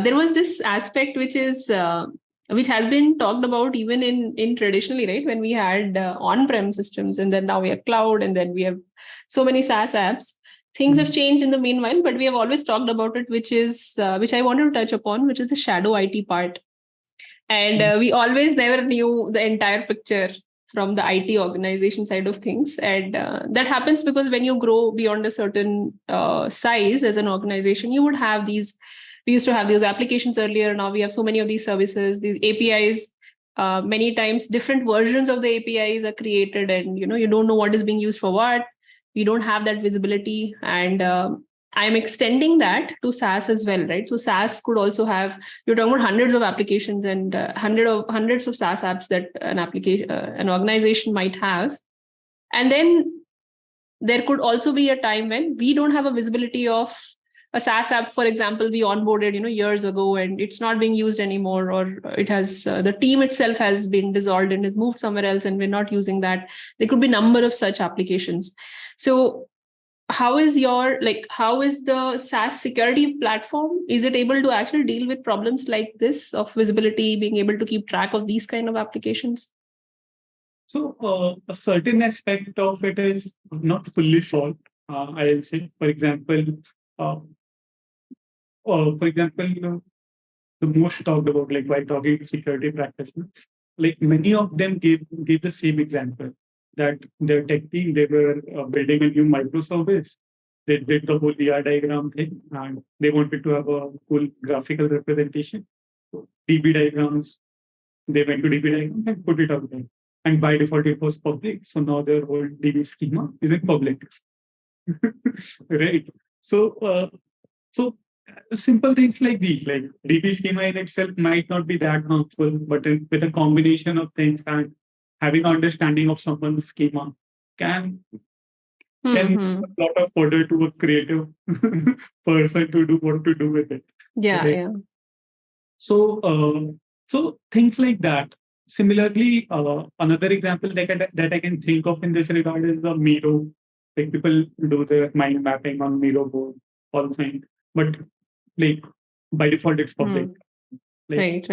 there was this aspect which has been talked about even in traditionally, right? When we had on-prem systems, and then now we have cloud, and then we have so many SaaS apps. Things have changed in the meanwhile, but we have always talked about it, which I wanted to touch upon, which is the shadow IT part. And we always never knew the entire picture from the IT organization side of things. And that happens because when you grow beyond a certain size as an organization, you would have these. We used to have those applications earlier. Now we have so many of these services, these APIs. Many times, different versions of the APIs are created, and you don't know what is being used for what. We don't have that visibility, and I'm extending that to SaaS as well, right? So SaaS could also have, you're talking about hundreds of applications and hundreds of SaaS apps that an organization might have. And then there could also be a time when we don't have a visibility of a SaaS app, for example, we onboarded, years ago, and it's not being used anymore, or it has, the team itself has been dissolved and has moved somewhere else, and we're not using that. There could be a number of such applications. So how is the SaaS security platform? Is it able to actually deal with problems like this of visibility, being able to keep track of these kind of applications? So a certain aspect of it is not fully solved. I'll say, for example, the most talked about, like while talking to security practitioners, like many of them gave the same example, that their tech team, they were building a new microservice. They did the whole VR diagram thing, and they wanted to have a cool graphical representation. So DB diagrams, they went to DB diagrams and put it out there. And by default, it was public. So now their whole DB schema isn't public. Right. So simple things like these, like DB schema in itself might not be that harmful, but with a combination of things and having understanding of someone's schema can a lot of further to a creative person to do what to do with it. Yeah, right? yeah. So things like that. Similarly, another example that I can think of in this regard is the Miro. Like people do their mind mapping on Miro board, all things, but like by default it's public. Right.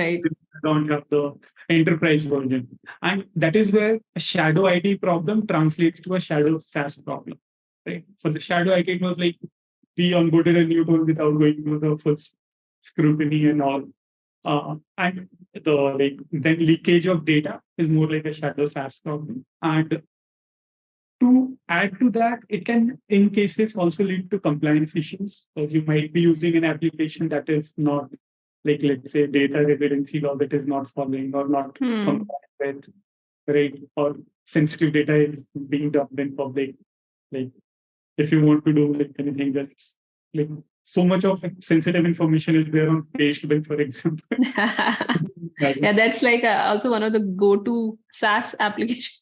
Don't have the enterprise version, and that is where a shadow IT problem translates to a shadow SaaS problem. Right? For the shadow IT, it was like we onboarded a new tool without going through the full scrutiny and all. And then leakage of data is more like a shadow SaaS problem. And to add to that, it can, in cases, also lead to compliance issues. So you might be using an application that is not, like, let's say, data residency law that is not following or not compliant with, right? Or sensitive data is being dumped in public. Like, if you want to do like anything that's like so much of sensitive information is there on Facebook, for example. Yeah, that's like also one of the go-to SaaS applications.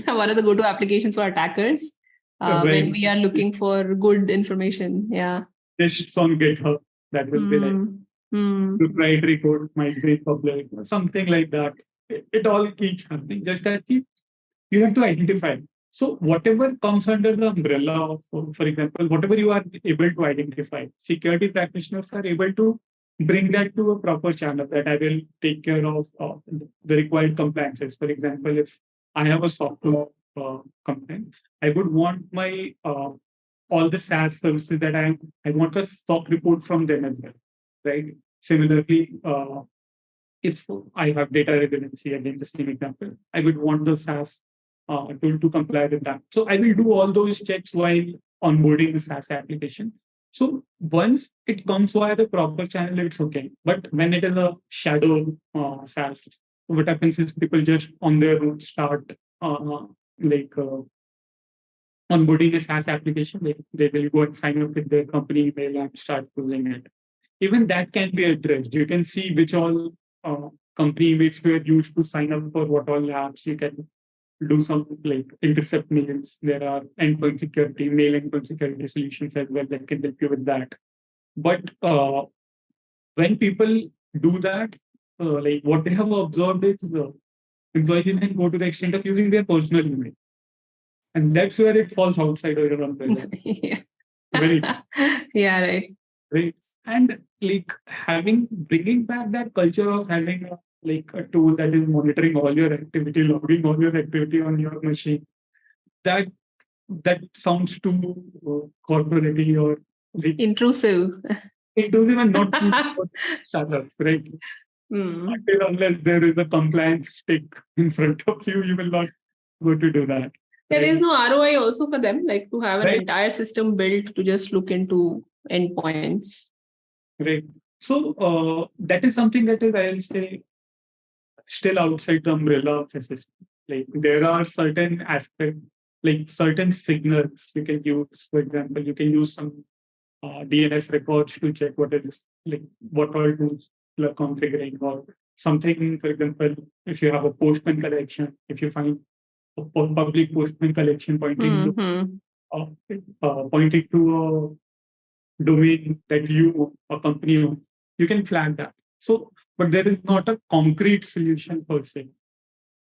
One of the go-to applications for attackers when we are looking for good information. Yeah. Just on GitHub, that will be like proprietary code might be public, something like that. It all keeps happening. Just that you have to identify. So whatever comes under the umbrella of, for example, whatever you are able to identify, security practitioners are able to bring that to a proper channel that I will take care of the required compliances. For example, if I have a software complaint, I would want my all the SaaS services that I want a stock report from them as well, right? Similarly, if I have data residency, again the same example, I would want the SaaS tool to comply with that. So I will do all those checks while onboarding the SaaS application. So once it comes via the proper channel, it's okay. But when it is a shadow SaaS, what happens is people just on their own start onboarding a SaaS application. They will go and sign up with their company email and start using it. Even that can be addressed. You can see which all company emails were used to sign up for what all apps. You can do something like intercept mails. There are endpoint security, mail endpoint security solutions as well that can help you with that. But when people do that, like what they have observed is employees then go to the extent of using their personal email. And that's where it falls outside of your umbrella. Yeah. Right. Yeah, right. Right. And like bringing back that culture of having a tool that is monitoring all your activity, logging all your activity on your machine. That sounds too corporate or like intrusive. Intrusive and not good for startups, right? Until unless there is a compliance stick in front of you, you will not go to do that. There right? is no ROI also for them, like to have an Right. entire system built to just look into endpoints. Right. So that is something that is, I'll say, still outside the umbrella of a system. Like there are certain aspects, like certain signals you can use. For example, you can use some DNS records to check what all tools are configuring, or something. For example, if you have a postman collection, if you find a public postman collection pointing to a domain that a company own, you can flag that. So, but there is not a concrete solution per se.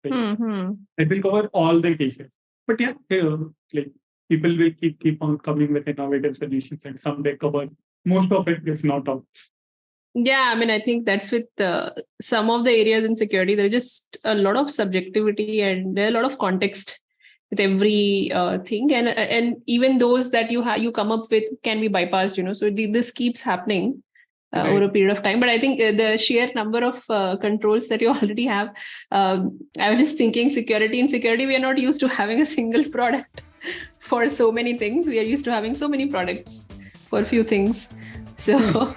Right? That will cover all the cases. But yeah, like people will keep on coming with innovative solutions, and someday cover most of it, if not all. Yeah, I mean, I think that's with some of the areas in security. There's just a lot of subjectivity and there are a lot of context with every thing, and even those that you come up with can be bypassed. So this keeps happening over a period of time. But I think the sheer number of controls that you already have. I was just thinking, in security, we are not used to having a single product for so many things. We are used to having so many products for a few things. So